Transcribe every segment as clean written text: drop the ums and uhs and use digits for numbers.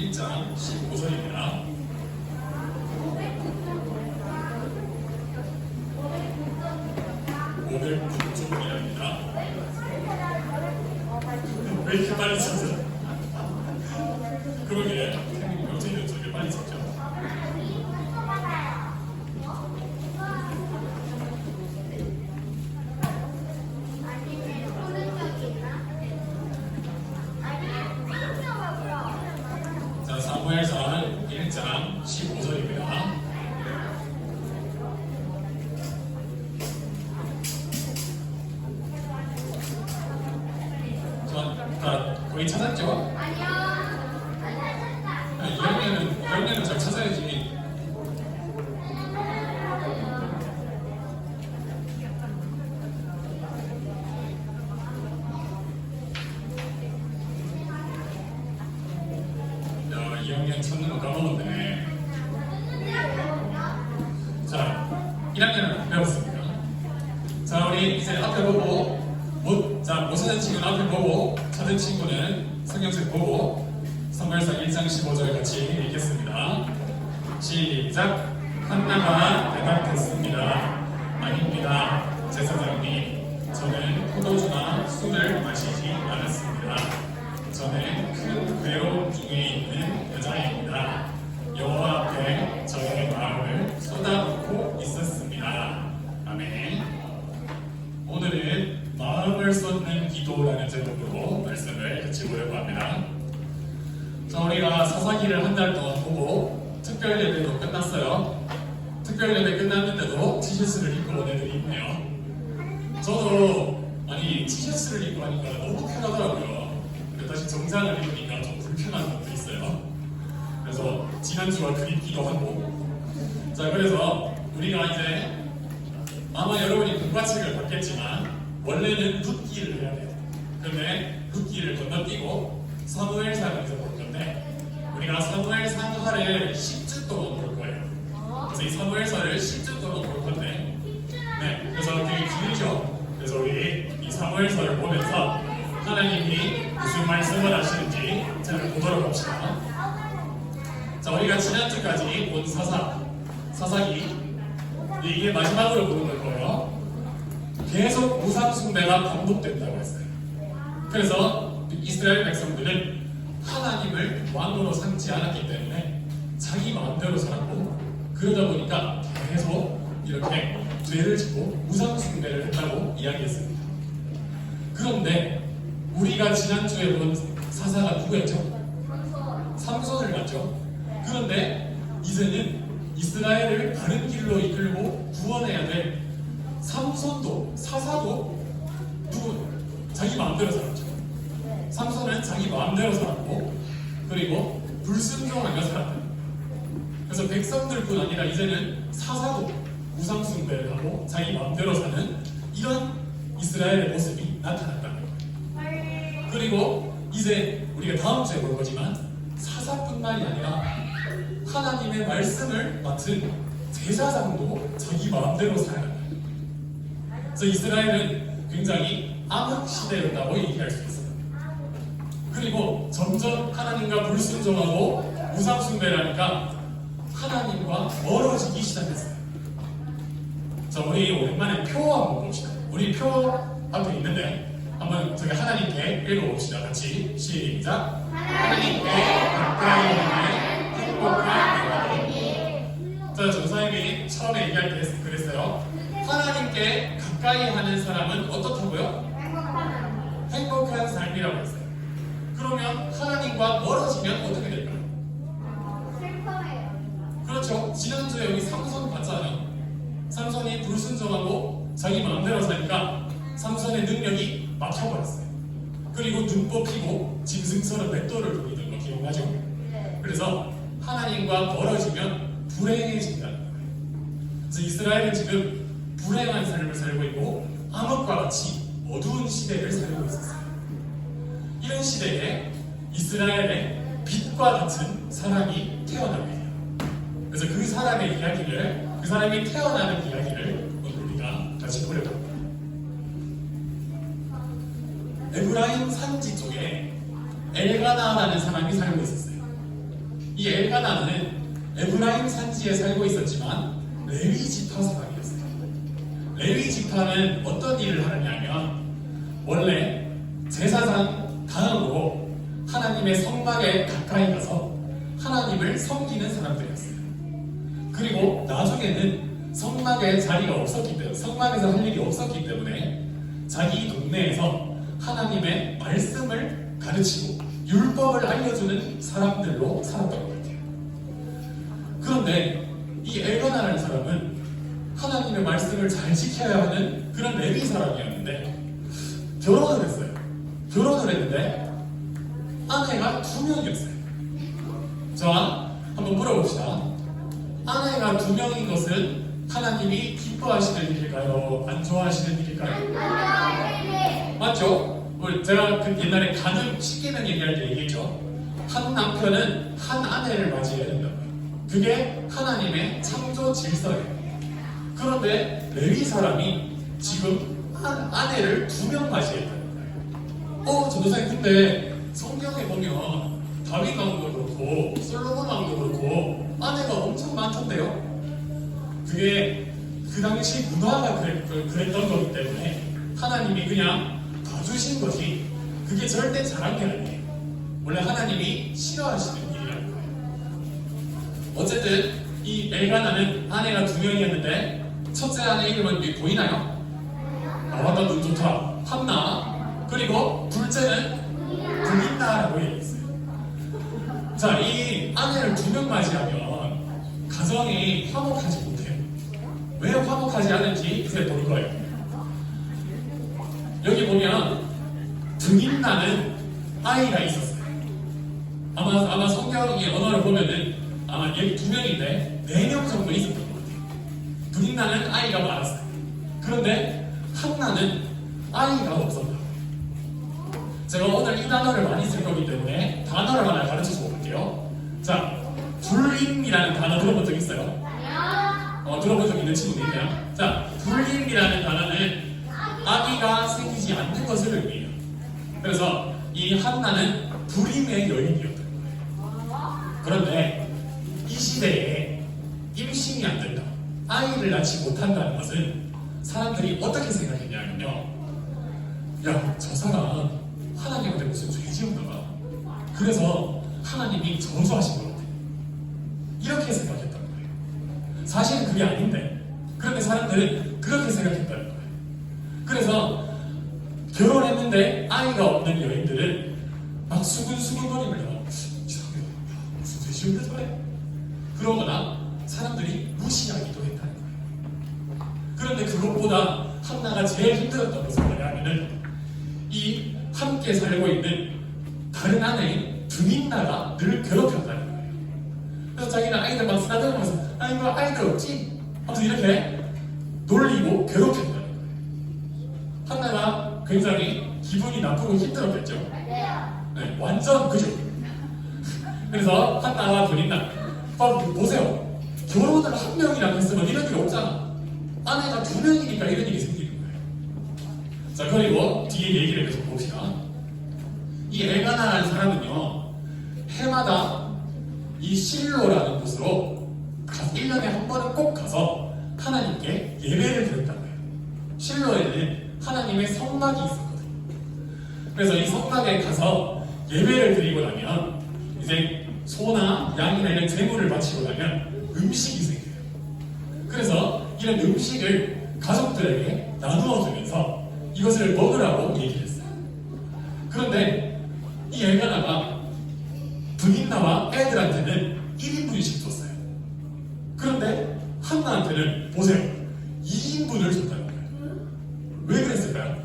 1장 15절입니다. (509쪽이랍니다) 왜 이렇게 빨리 찾아? 그러게 어떻게 저렇게 빨리 찾죠? 자, 사무엘상 1장 15절입니다. 거의 찾았죠? 아니요. 안 찾았다. 2학년은 잘 찾아야지. 야, 2학년 찾는 거 까먹었네. 자, 1학년은 배웠습니다. 자, 우리 이제 앞에 보고 못 찾은 친구는 앞에 보고 찾은 친구는 성경책 보고 사무엘상 1장 15절 같이 읽겠습니다. 시작. 한나가 대답했습니다. 아닙니다, 제사장님. 저는 포도주나 술을 마시지 않았습니다. 저는 큰 괴로움 중에 있는 여자입니다. 여호와 앞에 저의 마음을 쏟아붓고 있었습니다. 아멘. 오늘은 마음을 쏟는 기도라는 제목으로 말씀을 같이 보려고 합니다. 자, 우리가 사사기를 한 달 동안 보고 특별 예배도 끝났어요. 특별 예배 끝났는데도 티셔츠를 입고 온 애들이 있네요. 저도 티셔츠를 입고 하니까 너무 편하더라고요. 다시 정장을 입으니까 좀 불편한 것도 있어요. 그래서 지난주와 그립기도 하고. 자, 그래서 우리가 이제 아마 여러분이 공과책을 받겠지만 원래는 룻기를 해야 돼요. 그런데 룻기를 건너뛰고 사무엘상을 이제 볼 건데 우리가 사무엘상하를 10주 동안 볼 거예요. 그래서 이 사무엘상을 10주 동안 볼 건데 그래서 되게 길죠. 그래서 우리 이 사무엘상을 보면서 하나님이 무슨 말씀을 하시는지 잘 보도록 합시다. 자, 우리가 지난주까지 본 사사기 이게 마지막으로 보는 걸 거예요. 계속 우상숭배가 반복된다고 했어요. 그래서 이스라엘 백성들은 하나님을 왕으로 삼지 않았기 때문에 자기 마음대로 살았고, 그러다 보니까 계속 이렇게 죄를 짓고 우상숭배를 했다고 이야기했습니다. 그런데 우리가 지난주에 본 사사가 누구였죠? 삼손을 봤죠. 그런데 이제는 이스라엘을 바른 길로 이끌고 구원해야 될 삼손도 사사도 자기 마음대로 살았죠. 삼손은 자기 마음대로 살았고 그리고 불순종하며 살았다. 그래서 백성들뿐 아니라 이제는 사사도 우상숭배를 하고 자기 마음대로 사는 이런 이스라엘의 모습이 나타났다. 그리고 이제 우리가 다음 주에 볼 거지만 사사뿐만이 아니라 하나님의 말씀을 맡은 제사장도 자기 마음대로 살아간다. 그래서 이스라엘은 굉장히 암흑 시대였다고 얘기할 수 있어요. 그리고 점점 하나님과 불순종하고 우상숭배를 하니까 하나님과 멀어지기 시작했어요. 자, 우리 오랜만에 표 한번 봅시다. 우리 표 앞에 있는데 한번 저기 하나님께 읽어봅시다. 같이 시작. 하나님께 가까이 하는 행복한 대화이니. 자, 전사님이 처음에 얘기할 때 그랬어요. 하나님께 가까이 하는 사람은 어떻다고요? 행복한 삶이라고 했어요. 그러면 하나님과 멀어지면 어떻게 될까요? 슬퍼해요. 그렇죠. 지난주에 여기 삼손 봤잖아요. 삼손이 불순종하고 자기 마음대로 사니까 삼손의 능력이 막혀버렸어요. 그리고 눈 뽑히고 짐승처럼 맷돌을 부리던 거 기억나죠? 네. 그래서 하나님과 멀어지면 불행해진다는 거예요. 그래서 이스라엘은 지금 불행한 삶을 살고 있고 암흑과 같이 어두운 시대를 살고 있었어요. 이런 시대에 이스라엘의 빛과 같은 사람이 태어납니다. 그래서 그 사람의 이야기를, 그 사람이 태어나는 이야기를 오늘 우리가 같이 보려고 합니다. 에브라임 산지 쪽에 엘가나라는 사람이 살고 있었어요. 이 엘가나는 에브라임 산지에 살고 있었지만 레위 지파 사람이었어요. 레위 지파는 어떤 일을 하느냐면 원래 제사장 다음으로 하나님의 성막에 가까이 가서 하나님을 섬기는 사람들이었어요. 그리고 나중에는 성막에 자리가 없었기 때문에, 성막에서 할 일이 없었기 때문에 자기 동네에서 하나님의 말씀을 가르치고 율법을 알려주는 사람들로 살았던 것 같아요. 그런데 이 엘가나라는 사람은 하나님의 말씀을 잘 지켜야 하는 그런 레위 사람이었는데 결혼을 했어요. 결혼을 했는데 아내가 2명이었어요. 자, 한번 물어봅시다. 아내가 2명인 것은 하나님이 기뻐하시는 일일까요? 안 좋아하시는 일일까요? 맞죠? 제가 그 옛날에 가정 쉽게는 얘기할 때 얘기했죠. 한 남편은 한 아내를 맞이해야 된다고요. 그게 하나님의 창조 질서예요. 그런데 레위 사람이 지금 한 아내를 2명 맞이했다는 거예요. 전도사님, 근데 성경에 보면 다윗 왕도 그렇고 솔로몬 왕도 그렇고 아내가 엄청 많던데요? 그게 그 당시 문화가 그랬던 거기 때문에 하나님이 그냥 봐주신 거지 그게 절대 잘한 게 아니에요. 원래 하나님이 싫어하시는 일이라는 거예요. 어쨌든 이 엘가나는 아내가 2명이었는데 첫째 아내 이름은 보이나요? 맞다, 눈 좋다. 한나. 그리고 둘째는 브린다라고 얘기했어요. 자, 이 아내를 2명 맞이하면 가정이 화목하지 못해요. 왜 화목하지 않은지 이제 볼 거예요. 여기 보면 브린다는 아이가 있었어요. 아마 성경의 언어를 보면은 아마 여기 2명인데 4명 정도 있었던 것 같아요. 브린다는 아이가 많았어요. 그런데 한나는 아이가 없었다. 제가 오늘 이 단어를 많이 쓸 거기 때문에 단어를 하나 가르쳐서 볼게요. 자, 불임이라는 단어 들어본 적 있어요? 들어본 적 있는 친구도 있나요? 자, 불임이라는 단어는 아기가 생기지 않는 것을 의미해요. 그래서 이 한나는 불임의 여인이었던 거예요. 그런데 이 시대에 임신이 안 된다, 아이를 낳지 못한다는 것은 사람들이 어떻게 생각했냐면요, 야, 저 사람 하나님한테 무슨 죄 지었나 봐. 그래서 하나님이 저주하신 것 같아. 이렇게 생각했던 거예요. 사실은 그게 아닌데, 그런데 사람들은 그렇게 생각했다는 거예요. 그래서 결혼했는데 아이가 없는 여인들은 막 수근수근거리면서 무슨 죄 지었나 저래? 그러거나 사람들이 무시하기도 했다는 거예요. 그런데 그것보다 한나가 제일 힘들었던 것은 뭐냐면은 이 함께 살고 있는 다른 아내인 드민나가 늘 괴롭혔다는 거예요. 그래서 자기는 아이들 막 쓰다듬으면서 이거 아이들 없지? 아무튼 이렇게 놀리고 괴롭혔다는 거예요. 한나가 굉장히 기분이 나쁘고 힘들었겠죠? 네, 완전 그죠? 그래서 한나와 드민나 보세요. 결혼을 1명이랑 했으면 이런 일이 없잖아. 아내가 2명이니까 이런 일이 생기는 거예요. 자, 그리고 뒤에 얘기를 계속 봅시다. 이 엘가나라는 사람은요, 해마다 이 실로라는 곳으로 1년에 한 번은 꼭 가서 하나님께 예배를 드렸다고 해요. 실로에는 하나님의 성막이 있었거든요. 그래서 이 성막에 가서 예배를 드리고 나면 이제 소나 양이나 이런 제물을 바치고 나면 음식이 생겨요. 그래서 이런 음식을 가족들에게 나누어 주면서 이것을 먹으라고 얘기를 했어요. 그런데 이 엘가나가 브린나와 애들한테는 1인분씩 줬어요. 그런데 한나한테는 보세요, 2인분을 줬다는 거예요. 왜 그랬을까요?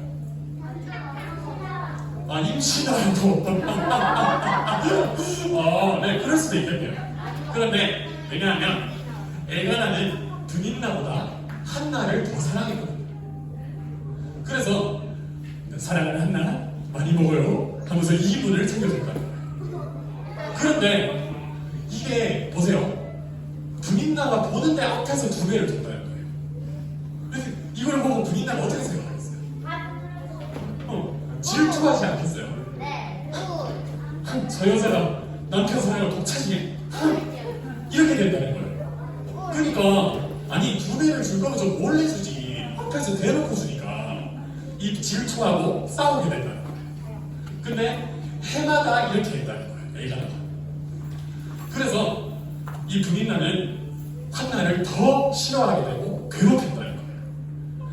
임신하고 네, 그럴 수도 있겠네요. 그런데 왜냐하면 엘가나는 브린나보다 한나를 더 사랑했거든요. 그래서 사랑하는 한나 많이 먹어요 하면서 2인분을 챙겨줬다는 거예요. 그런데 이게 보세요, 브린나가 보는데 앞에서 2배를 줬다는 거예요. 그래서 이걸 보고 브린나가 어떻게 생각하겠어요? 질투하지 않겠어요? 네. 저 여자가 남편 사랑을 독차지해? 이렇게 된다는 거예요. 그러니까 아니 2배를 줄 거면 좀 몰래 주지 앞에서 대놓고 주니까 이 질투하고 싸우게 된다는 거예요. 근데 해마다 이렇게 된다는 거예요. A가. 그래서 이 분인나는 한나를 더 싫어하게 되고 괴롭힌다는 거예요.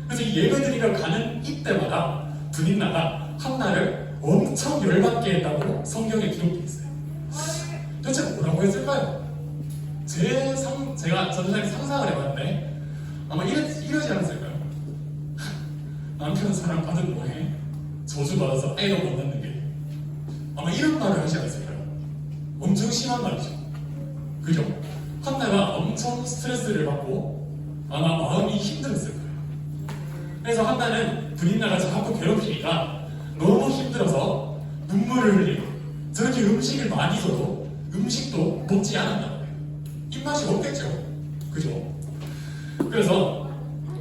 그래서 이 예배드리러 가는 이때마다 분인나가 한나를 엄청 열받게 했다고 성경에 기록되어 있어요. 도대체 뭐라고 했을까요? 제가 전전에 상상을 해봤는데 아마 이러지 않았을까요? 남편 사랑 받은 뭐해? 저주받아서 애도 못 낳는 게 아마 이런 말을 하지 않았을까요? 엄청 심한 말이죠. 그죠? 한나가 엄청 스트레스를 받고 아마 마음이 힘들었을 거예요. 그래서 한나는 분인나가 자꾸 괴롭히니까 너무 힘들어서 눈물을 흘리고 저렇게 음식을 많이 줘도 음식도 먹지 않았나 봐요. 입맛이 없겠죠. 그죠? 그래서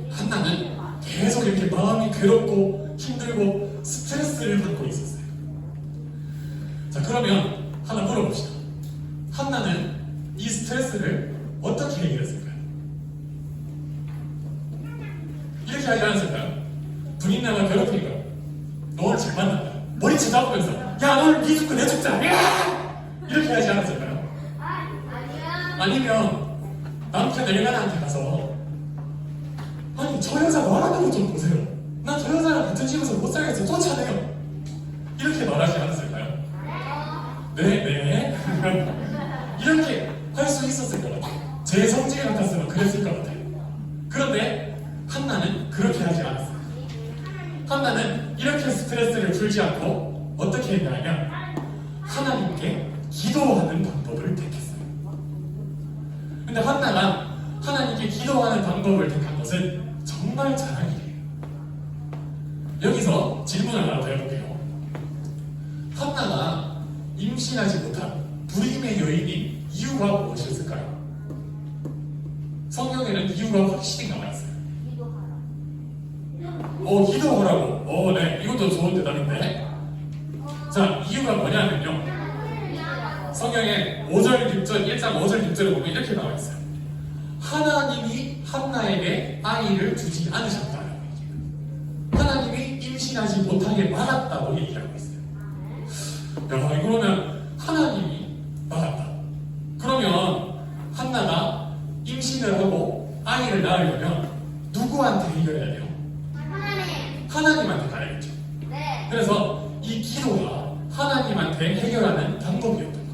한나는 계속 이렇게 마음이 괴롭고 힘들고 스트레스를 받고 있었어요. 자, 그러면 하나 물어봅시다. 한나는 이 스트레스를 어떻게 해결했을까요? 이렇게 하지 않았을까요? 분인나가 괴롭히니까 너 오늘 잘 만난다. 머리채 잡으면서 야 오늘 네 죽고 내 죽자. 이렇게 하지 않았을까요? 아니면 남편 엘가나한테 가서 아니 저 여자 말하는 거 좀 보세요. 나 저 여자랑 같은 집에서 못 살겠어. 쫓아내요. 이렇게 말하지 않았을까요? 네. 이렇게 할 수 있었을 것 같아요. 제 성질 같았으면 그랬을 것 같아요. 그런데 한나는 그렇게 하지 않았어요. 한나는 이렇게 스트레스를 풀지 않고 어떻게 했냐면 하나님께 기도하는 방법을 택했어요. 근데 한나가 하나님께 기도하는 방법을 택한 것은 정말 잘한 일이에요. 여기서 질문을 하나 더 해볼게요. 한나가 임신하지 못한 불임의 여인인 이유가 무엇이었을까요? 성경에는 이유가 확실히 나와 있어요. 기도하라고. 네. 이것도 좋은 대답인데. 자, 이유가 뭐냐면요. 성경에 5절, 6절, 1장 5절, 6절에 보면 이렇게 나와 있어요. 하나님이 한나에게 아이를 주지 않으셨다라고 얘기해요. 하나님이 임신하지 못하게 막았다고 얘기하고 있어요. 야, 그러면 하나님이 막았다. 그러면 한나가 임신을 하고 아이를 낳으려면 누구한테 이겨야 돼요? 하나님한테 가야겠죠. 네. 그래서 이 기도가 하나님한테 해결하는 방법이었던 거예요.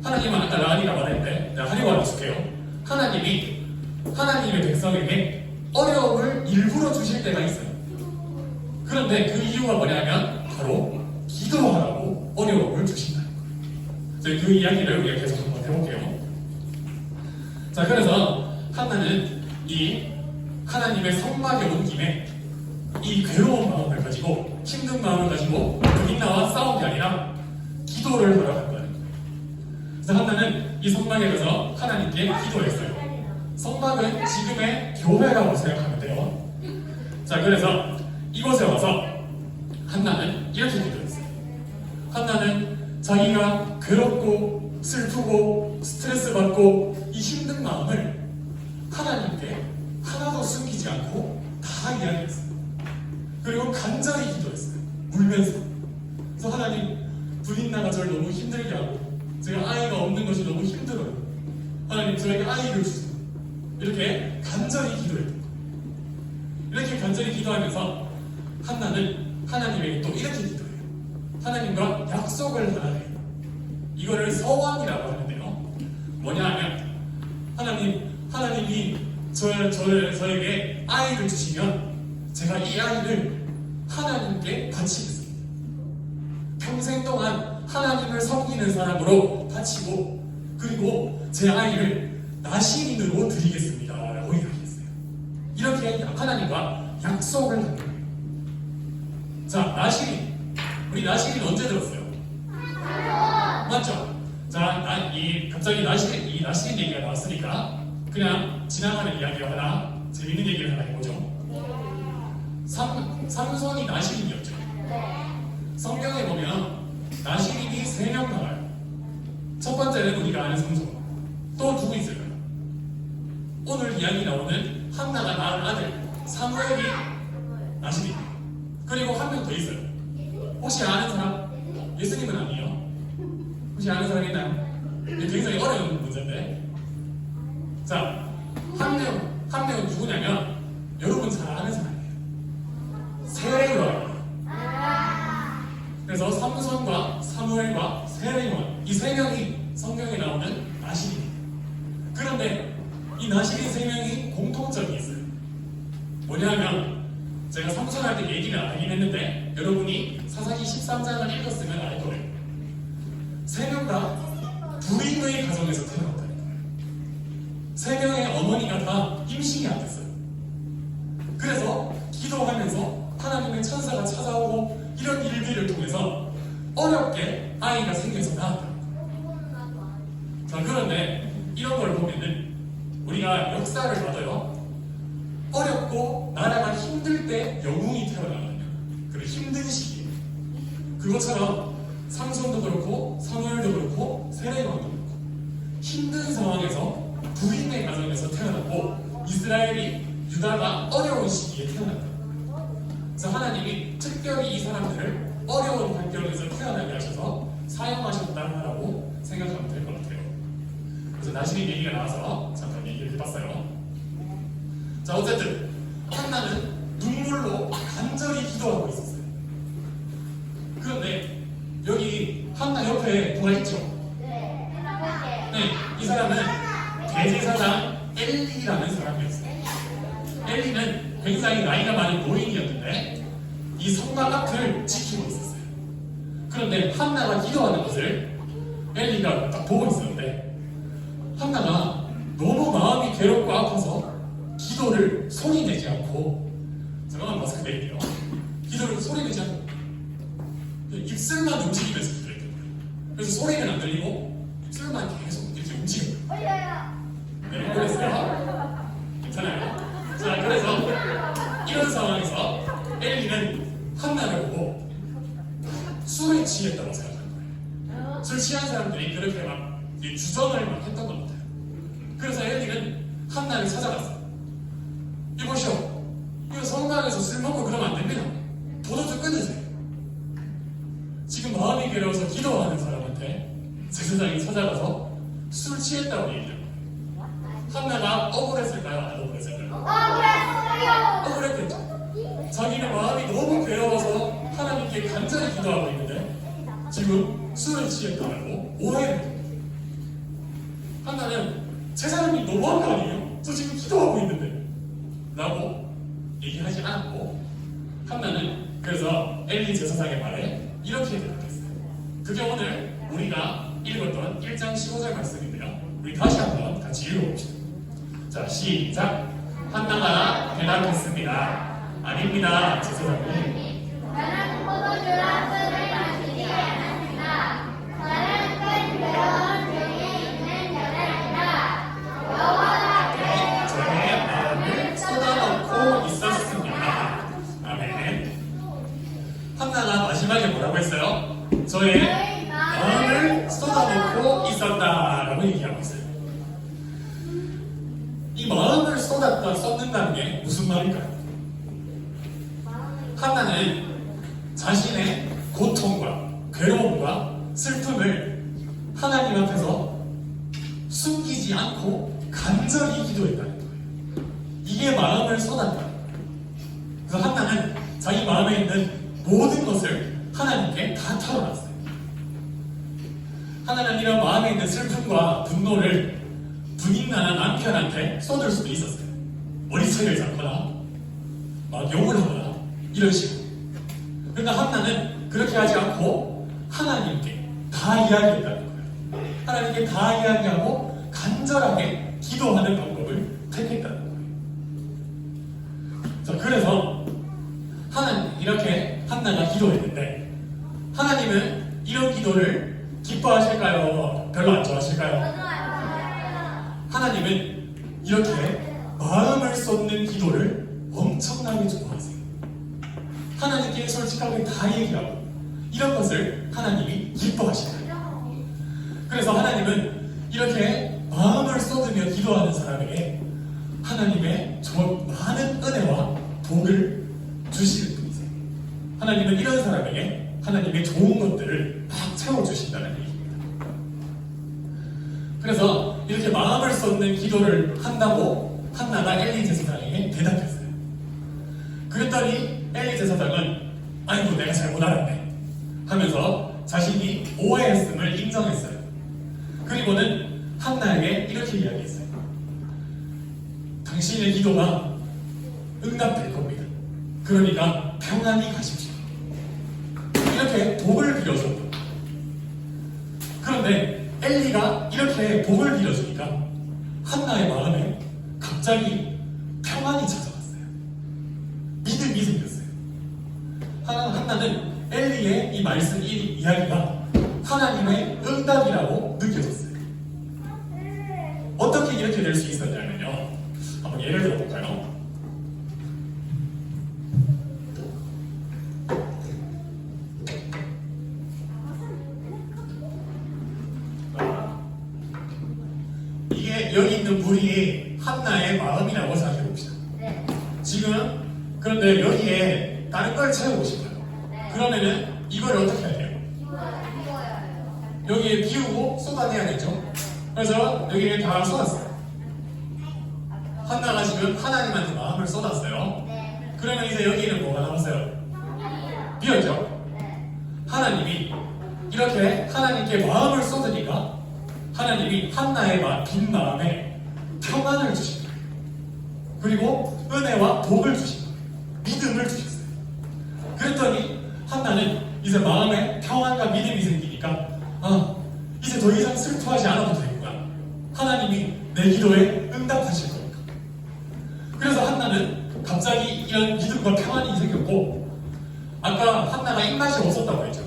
하나님은 아까 라니가 말했는데 내가 하려고 알려줄게요. 하나님이 하나님의 백성에게 어려움을 일부러 주실 때가 있어요. 그런데 그 이유가 뭐냐면 바로 기도하라고 어려움을 주신다는 거예요. 저희 그 이야기를 우리가 계속 한번 해볼게요. 자, 그래서 한나는 이 하나님의 성막에 온 김에 이 괴로운 마음을 가지고 힘든 마음을 가지고 분인나와 싸운 게 아니라 기도를 하러 간다는 거예요. 그래서 한나는 이 성막에 가서 하나님께 기도했어요. 성막은 지금의 교회라고 생각하면 돼요. 자, 그래서 이곳에 와서 한나는 이렇게 기도했어요. 한나는 자기가 괴롭고 슬프고 스트레스 받고 이 힘든 마음을 하나님께 하나도 숨기지 않고 다 이야기했어요. 그리고 간절히 기도했어요. 울면서. 그래서 하나님, 분인나가 저를 너무 힘들게 하고 제가 아이가 없는 것이 너무 힘들어요. 하나님, 저에게 아이를 주세요. 이렇게 간절히 기도했던 거예요. 이렇게 간절히 기도하면서 한나는 하나님에게 또 이렇게 기도해요. 하나님과 약속을 하나 해요. 이거를 서원이라고 하는데요. 뭐냐 하면 하나님이 저에게 아이를 주시면 제가 이 아이를 하나님께 바치겠습니다. 평생 동안 하나님을 섬기는 사람으로 바치고 그리고 제 아이를 나시린으로 드리겠습니다 라고 이야기했어요. 이렇게 하나님과 약속을 한 거예요. 자, 나시린. 우리 나시린 언제 들었어요? 맞죠? 자, 갑자기 이 나시린 얘기가 나왔으니까 그냥 지나가는 이야기가 하나 재밌는 얘기를 하나 해보죠. 삼손이 나시린이었죠. 성경에 보면 나시린이 3명 나와요. 첫 번째 번째는 우리가 아는 삼손. 또 누구 있을까요? 오늘 이야기 나오는 한나가 낳은 아들 사무엘이 나시리. 그리고 한 명 더 있어요. 혹시 아는 사람? 예수님은 아니에요. 혹시 아는 사람 있나요? 이게 굉장히 어려운 문제인데. 자, 한 명은 누구냐면 여러분 잘 아는 사람이에요. 세례요한이에요. 그래서 삼손과 사무엘과 세례요한 이 세 명이 성경에 나오는 나시린. 그런데 이 나시린 세 명이 공통점이 있어요. 뭐냐면 제가 삼손할 때 얘기를 안 하긴 했는데 여러분이 사사기 13장을 읽었으면 알 거예요. 세 명 다 불임의 가정에서 태어났다는 거예요. 세 명의 어머니가 다 임신이 안 됐어요. 그래서 기도하면서 하나님의 천사가 찾아오고 이런 일들을 통해서 어렵게 아이가 생겨서 나왔다. 자, 그런데 이런 걸 보면은 우리가 역사를 봐도요, 어렵고 나라가 힘들 때 영웅이 태어나거든요. 그리고 힘든 시기에 그것처럼 삼손도 그렇고 사무엘도 그렇고 세례요한도 그렇고 힘든 상황에서 부인의 가정에서 태어났고 이스라엘이 유다가 어려운 시기에 태어났다. 그래서 하나님이 특별히 이 사람들을 어려운 환경에서 태어나게 하셔서 사용하셨다라고 생각하면 될 것 같아요. 그래서 나시린 얘기가 나와서 잠깐 얘기를 해봤어요. 자, 어쨌든 한나는 눈물로 간절히 기도하고 있었어요. 그런데 여기 한나 옆에 누가 있죠? 네, 이 사람은 대제사장 엘리라는 사람이었어요. 엘리는 굉장히 나이가 많은 노인이었는데 이 성막 앞을 지키고 있었어요. 그런데 한나가 기도하는 것을 엘리가 딱 보고 있었는데 한나가 너무 마음이 괴롭고 아파서 기도를 소리내지 않고, 잠깐만 마스크 내릴게요. 기도를 소리내지 않고 입술만 움직이면서 기도했던 거예요. 그래서 소리는 안 들리고 입술만 계속 이렇게 움직여요. 네, 그랬어요. 괜찮아요? 자, 그래서 이런 상황에서 엘리는 한나를 보고 술에 취했다고 생각한 거예요. 술 취한 사람들이 그렇게 막 주정을 막 했던 것 같아요. 그래서 엘리는 한나를 찾아갔어요. 이보시오, 이거 성당에서 술 먹고 그러면 안 됩니다. 도도 좀 끊으세요. 지금 마음이 괴로워서 기도하는 사람한테 제사장이 찾아가서 술 취했다고 얘기해요. 한나가 억울했을까요? 안 억울했을까요? 억울했겠죠. 자기는 마음이 너무 괴로워서 하나님께 간절히 기도하고 있는데 지금 술을 취했다고 오해를 해요. 한나는 제사장님 너무한 거 아니에요? 저 지금 기도하고 있는데 라고 얘기하지 않았고, 한나는 그래서 엘리 제사장의 말에 이렇게 대답했어요. 그게 오늘 우리가 읽었던 1장 15절 말씀인데요. 우리 다시 한번 같이 읽어봅시다. 자, 시작. 한나가 대답했습니다. 아닙니다, 제사장님. 나는 포도주 한 끈을 마시지 않았습니다. 나는 큰 괴로움 중에 있는 여자입니다. 여호와께 저의 마음을 쏟아놓고 있었습니다. 아멘. 한나가 마지막에 뭐라고 했어요? 저의 마음을 쏟아놓고 있었다라고 얘기하고 있어요. 이 마음을 쏟는다는 게 무슨 말일까요? 한나는 자신의 고통과 괴로움과 슬픔을 하나님 앞에서 숨기지 않고 간절히 기도했다는 거예요. 이게 마음을 쏟았다. 그래서 한나는 자기 마음에 있는 모든 것을 하나님께 다 털어놨어요. 하나는 이런 마음에 있는 슬픔과 분노를 부인나는 남편한테 쏟을 수도 있었어요. 머리채를 잡거나 막 욕을 하거나 이런 식으로. 그러나 한나는 그렇게 하지 않고 하나님께 다 이야기했다는 거예요. 하나님께 다 이야기하고 간절하게 기도하는 방법을 택했다는 거예요. 자, 그래서 하나님 이렇게 한나가 기도했는데 하나님은 이런 기도를 기뻐하실까요? 별로 안 좋아하실까요? 하나님은 이렇게 마음을 쏟는 기도를 엄청나게 좋아하세요. 하나님께 솔직하게 다 얘기하고 이런 것을 하나님이 기뻐하시다. 그래서 하나님은 이렇게 마음을 쏟으며 기도하는 사람에게 하나님의 많은 은혜와 복을 주시는 분이세요. 하나님은 이런 사람에게 하나님의 좋은 것들을 막 채워주신다는 얘기입니다. 그래서 이렇게 마음을 쏟는 기도를 한다고 한나가 엘리 제사장에게 대답했어요. 그랬더니 엘리 제사장은 아이고 내가 잘못 알았네 하면서 자신이 오해했음을 인정했어요. 그리고는 한나에게 이렇게 이야기했어요. 당신의 기도가 응답될 겁니다. 그러니까 평안히 가십시오. 이렇게 복을 빌어줬고, 그런데 엘리가 이렇게 복을 빌어주니까 한나의 마음에 갑자기 평안이 찾아왔어요. 믿음이 생겼어요. 한나는 엘리의 이 말씀, 이 이야기가 하나님의 응답이라고 느껴졌어요. 어떻게 이렇게 될 수 있었냐면요, 한번 예를 들어볼까요? 이게 여기 있는 물이 한나의 마음이라고 생각해 봅시다. 네. 지금 그런데 여기에 다른 걸 채우고 싶어요. 네. 그러면은 이걸 어떻게 해야 돼요? 비워요. 여기에 비우고 쏟아내야겠죠? 그래서 여기에 다 쏟았어요. 한나가 지금 하나님한테 마음을 쏟았어요. 네. 그러면 이제 여기는 뭐가 남았어요? 비었죠? 네. 하나님이 이렇게 하나님께 마음을 쏟으니까 하나님이 한나의 빈 마음에 평안을 주신 거예요. 그리고 은혜와 복을 주신 거예요. 믿음을 주셨어요. 그랬더니 한나는 이제 마음에 평안과 믿음이 생기니까 이제 더 이상 슬퍼하지 않아도 되구나. 하나님이 내 기도에 응답하실 거니까. 그래서 한나는 갑자기 이런 믿음과 평안이 생겼고, 아까 한나가 입맛이 없었다고 했죠.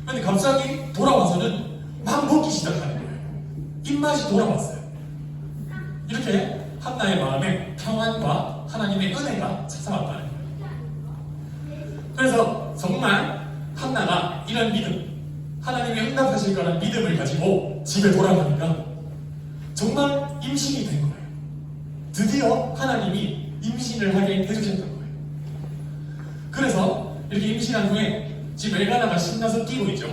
근데 갑자기 돌아와서는 막 먹기 시작하는 거예요. 입맛이 돌아왔어요. 이렇게 한나의 마음에 평안과 하나님의 은혜가 찾아왔다는 거예요. 그래서 정말 한나가 이런 믿음, 하나님이 응답하실 거라는 믿음을 가지고 집에 돌아가니까 정말 임신이 된 거예요. 드디어 하나님이 임신을 하게 해주셨던 거예요. 그래서 이렇게 임신한 후에 지금 엘가나가 신나서 뛰고 있죠.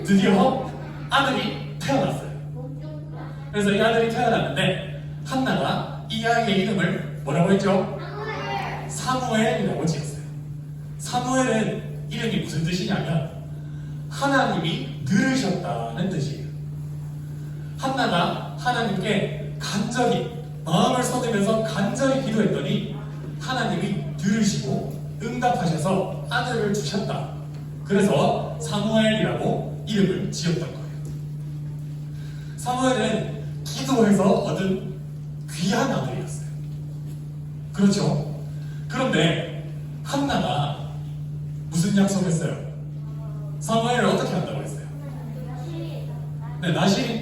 드디어 아들이 태어났어요. 그래서 이 아들이 태어났는데 한나가 이 아이의 이름을 뭐라고 했죠? 사무엘이라고 지었어요. 사무엘은 이름이 무슨 뜻이냐면 하나님이 들으셨다는 뜻이에요. 한나가 하나님께 간절히 마음을 쏟으면서 간절히 기도했더니 하나님이 들으시고 응답하셔서 아들을 주셨다. 그래서 사무엘이라고 이름을 지었던 거예요. 사무엘은 기도해서 얻은 귀한 아들이었어요. 그렇죠? 그런데 한나가 무슨 약속했어요? 사무엘을 어떻게 한다고 했어요? 네,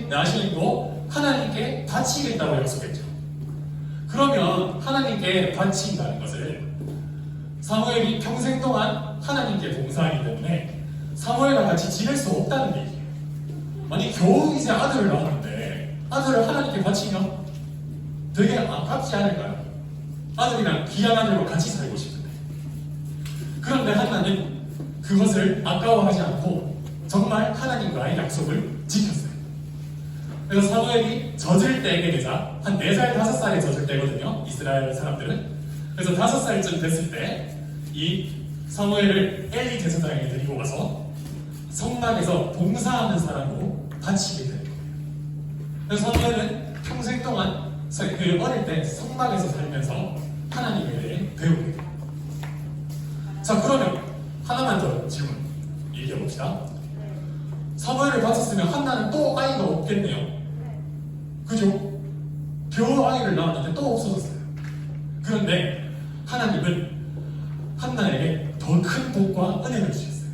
나실도 하나님께 바치겠다고 약속했죠. 그러면 하나님께 바친다는 것을 사무엘이 평생 동안 하나님께 봉사하기 때문에 사무엘과 같이 지낼 수 없다는 얘기예요. 아니 겨우 이제 아들을 낳았는데 아들을 하나님께 바치면 되게 아깝지 않을까요? 아들이랑 귀한 아들과 같이 살고 싶은데. 그런데 한나는 그것을 아까워하지 않고 정말 하나님과의 약속을 지켰어요. 그래서 사무엘이 젖을 때게 되자 한 4살, 5살에 젖을 때거든요. 이스라엘 사람들은. 그래서 5살쯤 됐을 때 이 사무엘을 엘리 제사장에게 데리고 가서 성막에서 봉사하는 사람으로 바치게 되는 거예요. 그래서 사무엘은 평생 동안 어릴 때 성막에서 살면서 하나님에 대해 배우게 돼요. 자, 그러면 하나만 더 질문 얘기해봅시다. 사무엘을 바쳤으면 한나는 또 아이가 없겠네요. 그죠? 겨우 아이를 낳았는데 또 없어졌어요. 그런데 하나님은 한나에게 더 큰 복과 은혜를 주셨어요.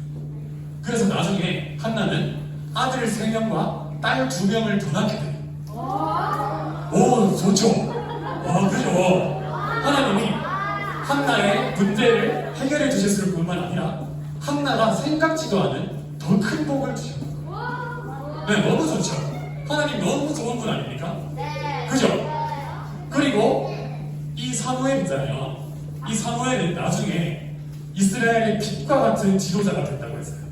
그래서 나중에 한나는 아들 3명과 딸 2명을 더 낳게 돼요. 오, 좋죠? 그죠? 하나님이 한나의 문제를 해결해 주셨을 뿐만 아니라 한나가 생각지도 않은 더 큰 복을 주셨어요. 네, 너무 좋죠? 하나님 너무 좋은 분 아닙니까? 네. 그죠? 그리고 이 사무엘 있잖아요. 이 사무엘은 나중에 이스라엘의 빛과 같은 지도자가 됐다고 했어요.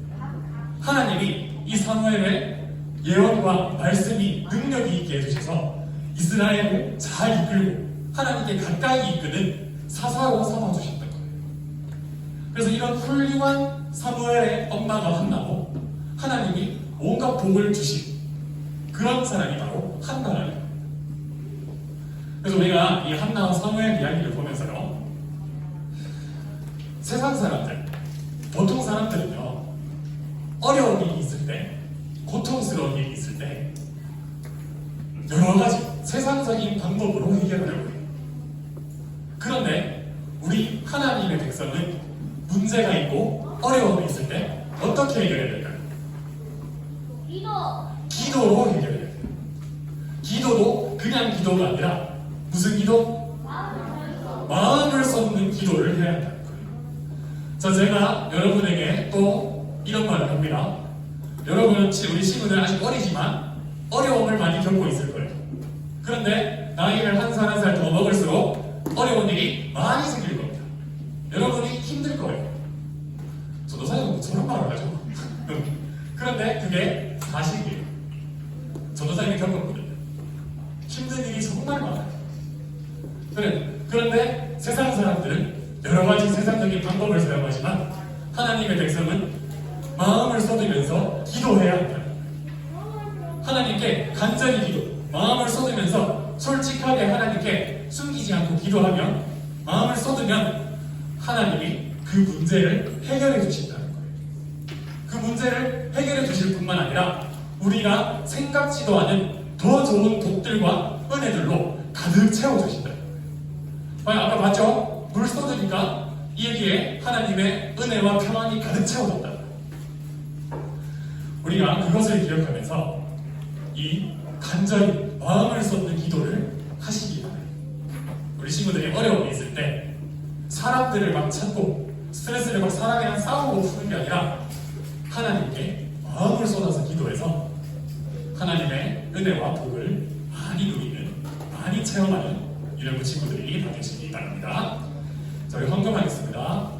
하나님이 이 사무엘의 예언과 말씀이 능력이 있게 해주셔서 이스라엘을 잘 이끌고 하나님께 가까이 이끄는 사사로 삼아주셨던 거예요. 그래서 이런 훌륭한 사무엘의 엄마가 한나고 하나님이 온갖 복을 주신 그런 사람이 바로 한나라는 거예요. 그래서 우리가 이 한나와 사무엘 이야기를 보면서요, 세상 사람들, 보통 사람들은요, 어려움이 있을 때, 고통스러운 일이 있을 때 여러 가지 세상적인 방법으로 해결하려고 해요. 그런데 우리 하나님의 백성은 문제가 있고 어려움이 있을 때 어떻게 해결해야 될까요? 기도로 해결해야 돼요. 기도도 그냥 기도가 아니라 무슨 기도? 마음을 쏟는 기도를 해야 한다는 거예요. 자, 제가 여러분에게 또 이런 말을 합니다. 여러분은 우리 친구들 아직 어리지만 어려움을 많이 겪고 있을 거예요. 그런데 나이를 한 살 한 살 더 먹을수록 어려운 일이 많이 생길 겁니다. 여러분이 힘들 거예요. 저도 사실 저런 말을 하죠. 그런데 그게 사실이에요. 저도 사실 겪었거든요. 힘든 일이 정말 많아요. 그런데 세상 사람들은 여러 가지 세상적인 방법을 사용하지만 하나님의 백성은 마음을 쏟으면서 기도해야 한다. 하나님께 간절히 기도, 마음을 쏟으면서 솔직하게 하나님께 숨기지 않고 기도하면, 마음을 쏟으면 하나님이 그 문제를 해결해 주신다는 거예요. 그 문제를 해결해 주실 뿐만 아니라 우리가 생각지도 않은 더 좋은 복들과 은혜들로 가득 채워주신다는 거예요. 아까 봤죠? 물 쏟으니까 여기에 하나님의 은혜와 평안이 가득 채워졌다. 우리가 그것을 기억하면서 이 간절히 마음을 쏟는 기도를 하시기 바랍니다. 우리 친구들이 어려움이 있을 때 사람들을 막 찾고 스트레스를 막 사람이랑 싸우고 푸는 게 아니라 하나님께 마음을 쏟아서 기도해서 하나님의 은혜와 복을 많이 누리는, 많이 체험하는 이런 그 친구들이 되시기 바랍니다. 저희 헌금하겠습니다.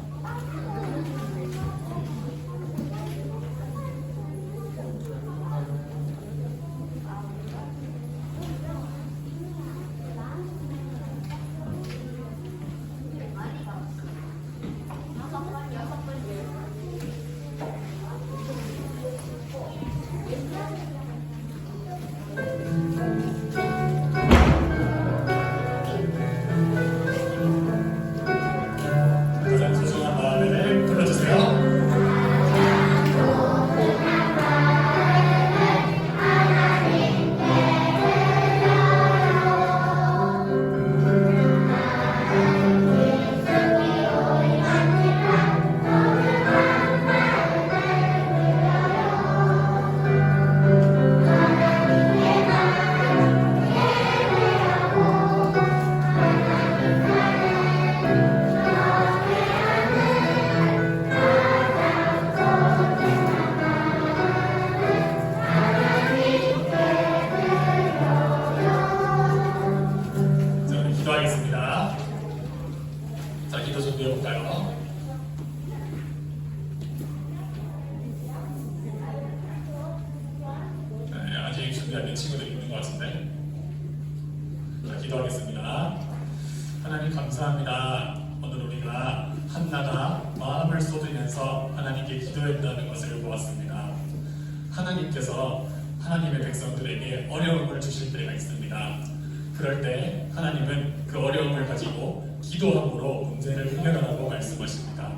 가장 소중한 마음을 불러주세요. 자, 우리 기도하겠습니다. 자, 기도 준비해볼까요? 네, 아직 준비 안 된 친구들이 있는 것 같은데. 자, 기도하겠습니다. 하나님 감사합니다. 오늘 우리가 한나가 마음을 쏟으면서 하나님께 기도했다는 것을 보았습니다. 하나님께서 하나님의 백성들에게 어려움을 주실 때가 있습니다. 그럴 때 하나님은 그 어려움을 가지고 기도함으로 문제를 해결하라고 말씀하십니다.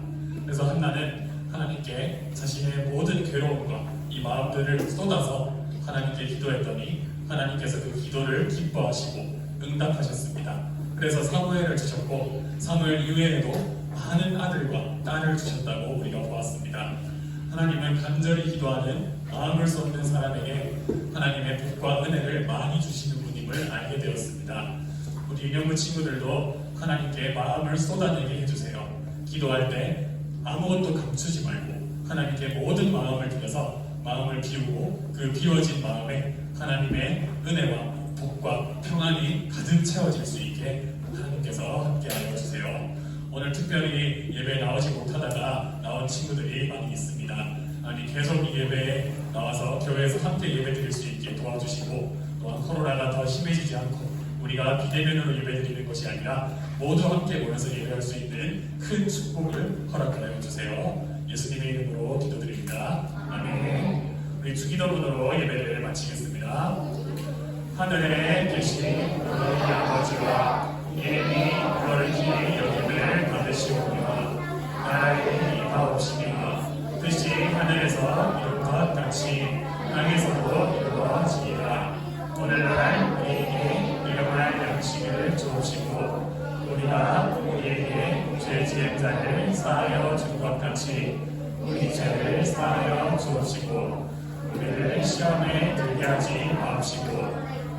그래서 한나는 하나님께 자신의 모든 괴로움과 이 마음들을 쏟아서 하나님께 기도했더니 하나님께서 그 기도를 기뻐하시고 응답하셨습니다. 그래서 사무엘을 주셨고 사무엘 이외에도 많은 아들과 딸을 주셨다고 우리가 보았습니다. 하나님은 간절히 기도하는 마음을 쏟는 사람에게 하나님의 복과 은혜를 많이 주시는 분임을 알게 되었습니다. 우리 유년부 친구들도 하나님께 마음을 쏟아내게 해주세요. 기도할 때 아무것도 감추지 말고 하나님께 모든 마음을 드려서 마음을 비우고 그 비워진 마음에 하나님의 은혜와 복과 평안이 가득 채워질 수 있게 하나님께서 함께하여 주세요. 오늘 특별히 예배에 나오지 못하다가 나온 친구들이 많이 있습니다. 아니 계속 이 예배에 나와서 교회에서 함께 예배 드릴 수 있게 도와주시고 또한 코로나가 더 심해지지 않고 우리가 비대면으로 예배드리는 것이 아니라 모두 함께 모여서 예배할 수 있는 큰 축복을 허락하여 주세요. 예수님의 이름으로 기도드립니다. 아멘. 우리 주기도문으로 예배를 마치겠습니다. 하늘에 계신 우리 아버지와 이름이 거룩히 여김을 받으시오며 나라의 임하옵시며 뜻이 하늘에서 이룬 것 같이 땅에서도 이루어지리라. 오늘날 우리에게 일용할 양식을 주옵시고 우리가 우리에게 죄 지은 자를 사하여 준 것 같이 우리 죄를 사하여 주옵시고 우리를 시험에 들게 하지 마옵시고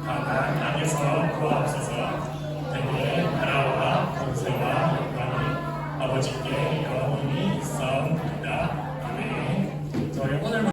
다만 악에서 구하옵소서. 대개 나라와 권세와 영광이 아버지께 영원히 있사옵나이다. 아멘. 저희 오늘